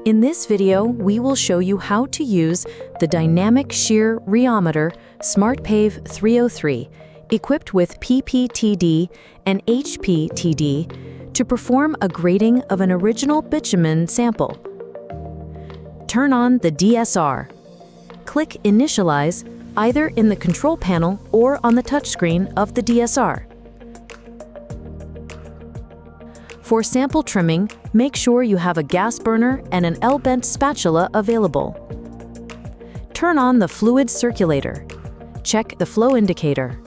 In this video, we will show you how to use the Dynamic Shear Rheometer SmartPave 303, equipped with PPTD and HPTD, to perform a grading of an original bitumen sample. Turn on the DSR. Click Initialize either in the control panel or on the touchscreen of the DSR. For sample trimming, make sure you have a gas burner and an L-bent spatula available. Turn on the fluid circulator. Check the flow indicator.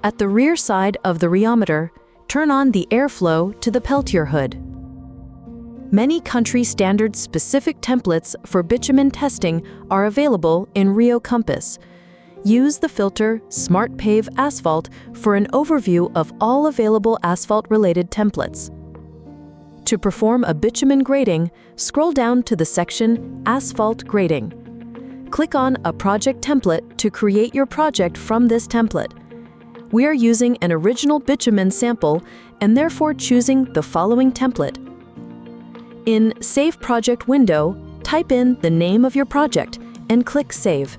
At the rear side of the rheometer, turn on the airflow to the Peltier hood. Many country standard specific templates for bitumen testing are available in Rio Compass. Use the filter SmartPave Asphalt for an overview of all available asphalt-related templates. To perform a bitumen grading, scroll down to the section Asphalt Grading. Click on a project template to create your project from this template. We are using an original bitumen sample and therefore choosing the following template. In Save Project window, type in the name of your project and click Save.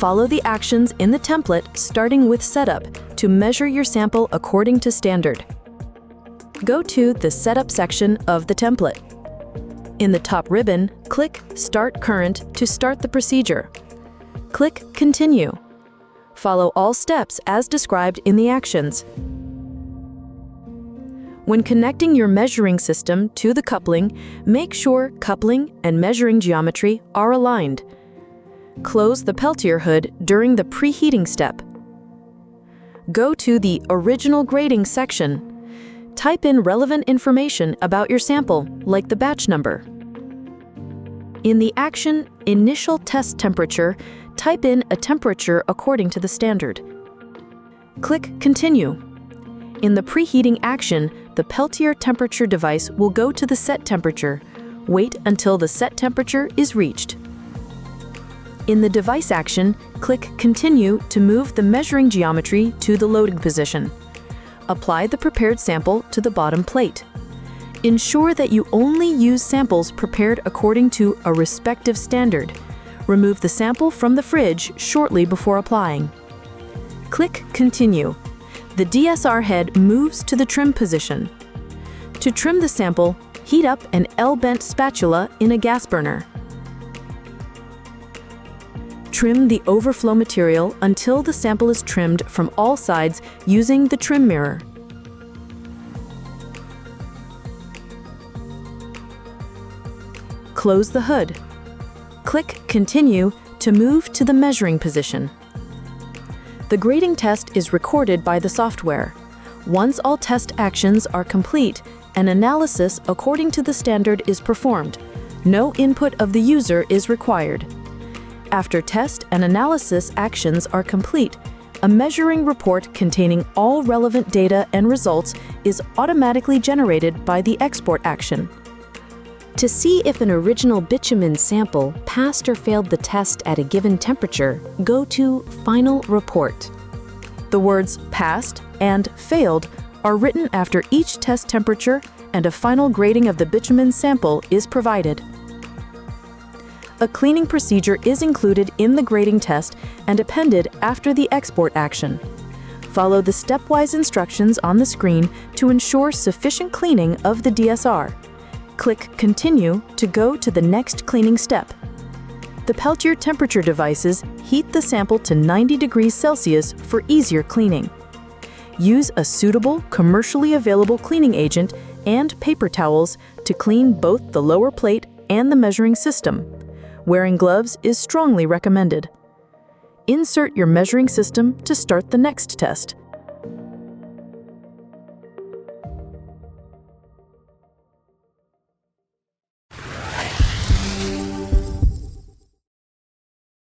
Follow the actions in the template, starting with Setup, to measure your sample according to standard. Go to the Setup section of the template. In the top ribbon, click Start Current to start the procedure. Click Continue. Follow all steps as described in the actions. When connecting your measuring system to the coupling, make sure coupling and measuring geometry are aligned. Close the Peltier hood during the preheating step. Go to the Original Grading section. Type in relevant information about your sample, like the batch number. In the action Initial Test Temperature, type in a temperature according to the standard. Click Continue. In the preheating action, the Peltier temperature device will go to the set temperature. Wait until the set temperature is reached. In the device action, click Continue to move the measuring geometry to the loading position. Apply the prepared sample to the bottom plate. Ensure that you only use samples prepared according to a respective standard. Remove the sample from the fridge shortly before applying. Click Continue. The DSR head moves to the trim position. To trim the sample, heat up an L-bent spatula in a gas burner. Trim the overflow material until the sample is trimmed from all sides using the trim mirror. Close the hood. Click Continue to move to the measuring position. The grading test is recorded by the software. Once all test actions are complete, an analysis according to the standard is performed. No input of the user is required. After test and analysis actions are complete, a measuring report containing all relevant data and results is automatically generated by the export action. To see if an original bitumen sample passed or failed the test at a given temperature, go to Final Report. The words Passed and Failed are written after each test temperature, and a final grading of the bitumen sample is provided. A cleaning procedure is included in the grading test and appended after the export action. Follow the stepwise instructions on the screen to ensure sufficient cleaning of the DSR. Click Continue to go to the next cleaning step. The Peltier temperature devices heat the sample to 90 degrees Celsius for easier cleaning. Use a suitable, commercially available cleaning agent and paper towels to clean both the lower plate and the measuring system. Wearing gloves is strongly recommended. Insert your measuring system to start the next test.